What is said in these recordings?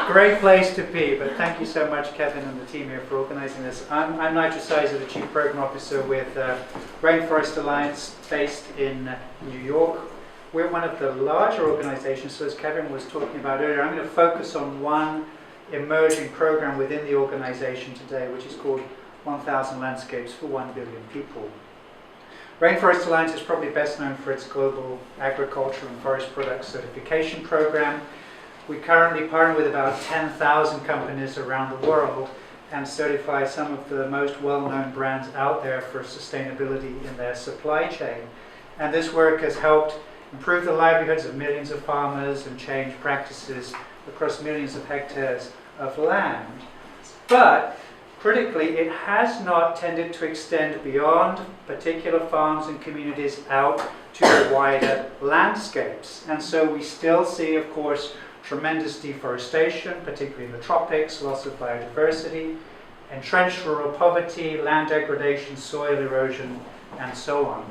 Great place to be, but thank you so much, Kevin and the team here, for organising this. I'm Nigel, the Chief Programme Officer with Rainforest Alliance, based in New York. We're one of the larger organisations, so as Kevin was talking about earlier, I'm going to focus on one emerging programme within the organisation today, which is called 1,000 Landscapes for 1 billion People. Rainforest Alliance is probably best known for its global agriculture and forest products certification programme. We currently partner with about 10,000 companies around the world and certify some of the most well-known brands out there for sustainability in their supply chain. And this work has helped improve the livelihoods of millions of farmers and change practices across millions of hectares of land. But critically, it has not tended to extend beyond particular farms and communities out to wider landscapes. And so we still see, of course, tremendous deforestation, particularly in the tropics, loss of biodiversity, entrenched rural poverty, land degradation, soil erosion, and so on.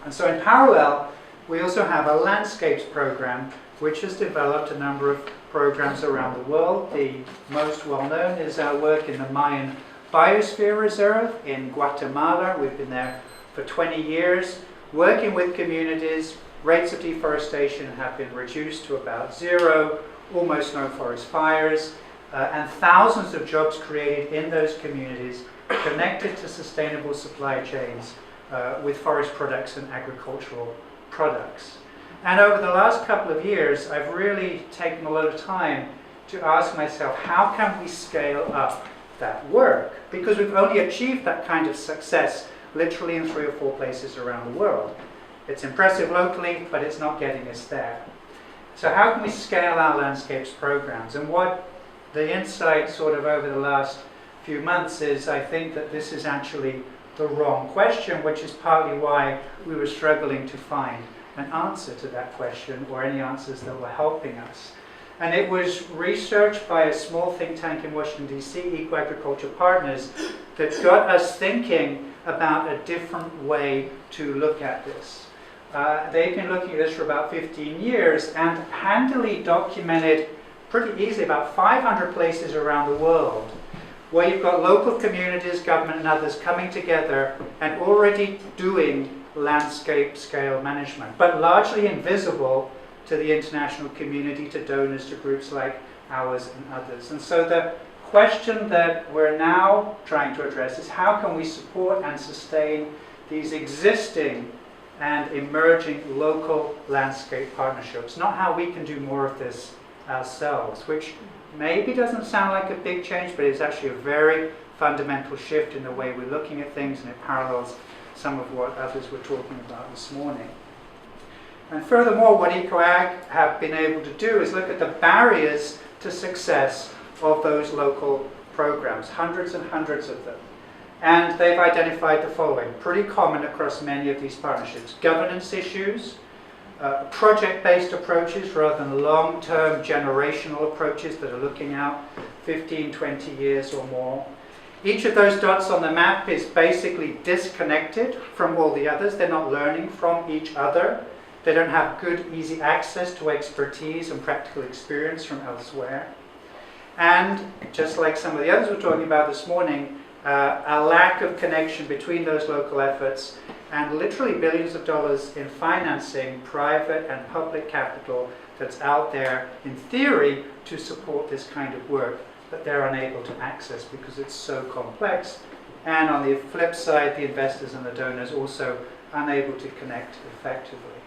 And so in parallel, we also have a landscapes program which has developed a number of programs around the world. The most well-known is our work in the Mayan Biosphere Reserve in Guatemala. We've been there for 20 years, working with communities. Rates of deforestation have been reduced to about zero, almost no forest fires, and thousands of jobs created in those communities connected to sustainable supply chains with forest products and agricultural products. And over the last couple of years, I've really taken a lot of time to ask myself, how can we scale up that work? Because we've only achieved that kind of success literally in 3 or 4 places around the world. It's impressive locally, but it's not getting us there. So how can we scale our landscapes programs? And what the insight sort of over the last few months is, I think that this is actually the wrong question, which is partly why we were struggling to find an answer to that question, or any answers that were helping us. And it was research by a small think tank in Washington, D.C., Eco-Agriculture Partners, that got us thinking about a different way to look at this. They've been looking at this for about 15 years and handily documented pretty easily about 500 places around the world where you've got local communities, government and others coming together and already doing landscape scale management, but largely invisible to the international community, to donors, to groups like ours and others. And so the question that we're now trying to address is, how can we support and sustain these existing and emerging local landscape partnerships, not how we can do more of this ourselves, which maybe doesn't sound like a big change, but it's actually a very fundamental shift in the way we're looking at things, and it parallels some of what others were talking about this morning. And furthermore, what EcoAg have been able to do is look at the barriers to success of those local programs, hundreds and hundreds of them. And they've identified the following, pretty common across many of these partnerships: governance issues, project-based approaches rather than long-term generational approaches that are looking out 15, 20 years or more. Each of those dots on the map is basically disconnected from all the others. They're not learning from each other. They don't have good, easy access to expertise and practical experience from elsewhere. And just like some of the others we're talking about this morning, a lack of connection between those local efforts and literally billions of dollars in financing, private and public capital that's out there in theory to support this kind of work that they're unable to access because it's so complex. And on the flip side, the investors and the donors also unable to connect effectively.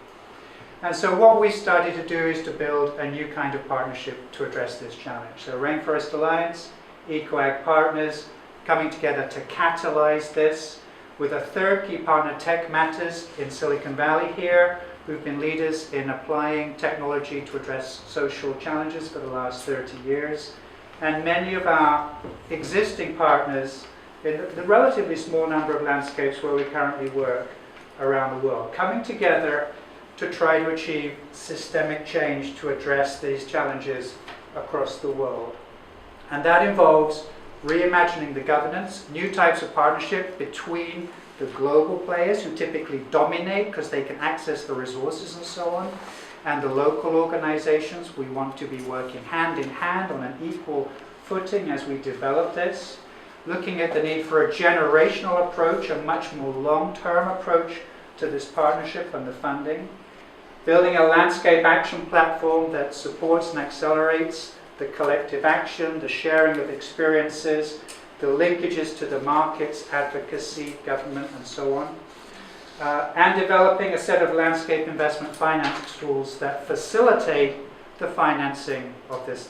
And so what we started to do is to build a new kind of partnership to address this challenge. So Rainforest Alliance, EcoAg Partners, coming together to catalyze this with a third key partner, Tech Matters in Silicon Valley here, who've been leaders in applying technology to address social challenges for the last 30 years. And many of our existing partners in the relatively small number of landscapes where we currently work around the world, coming together to try to achieve systemic change to address these challenges across the world. And that involves reimagining the governance, new types of partnership between the global players who typically dominate because they can access the resources and so on, and the local organizations. We want to be working hand in hand on an equal footing as we develop this. Looking at the need for a generational approach, a much more long-term approach to this partnership and the funding. Building a landscape action platform that supports and accelerates the collective action, the sharing of experiences, the linkages to the markets, advocacy, government, and so on. And developing a set of landscape investment finance tools that facilitate the financing of this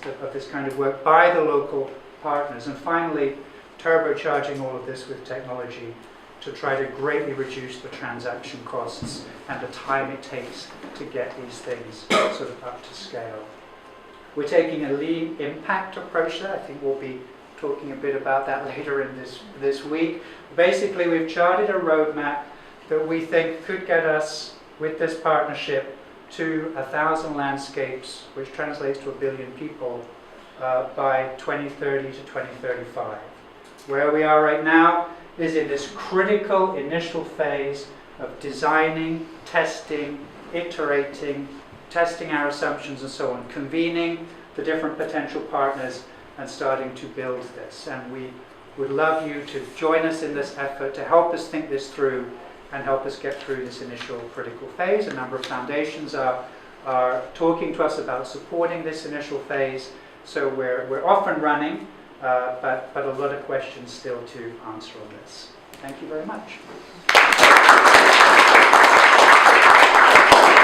kind of work by the local partners. And finally, turbocharging all of this with technology to try to greatly reduce the transaction costs and the time it takes to get these things sort of up to scale. We're taking a lean impact approach there. I think we'll be talking a bit about that later in this week. Basically, we've charted a roadmap that we think could get us, with this partnership, to 1,000 landscapes, which translates to 1 billion people, by 2030 to 2035. Where we are right now is in this critical initial phase of designing, testing, iterating, testing our assumptions and so on, convening the different potential partners and starting to build this. And we would love you to join us in this effort to help us think this through and help us get through this initial critical phase. A number of foundations are talking to us about supporting this initial phase, so we're off and running, but a lot of questions still to answer on this. Thank you very much.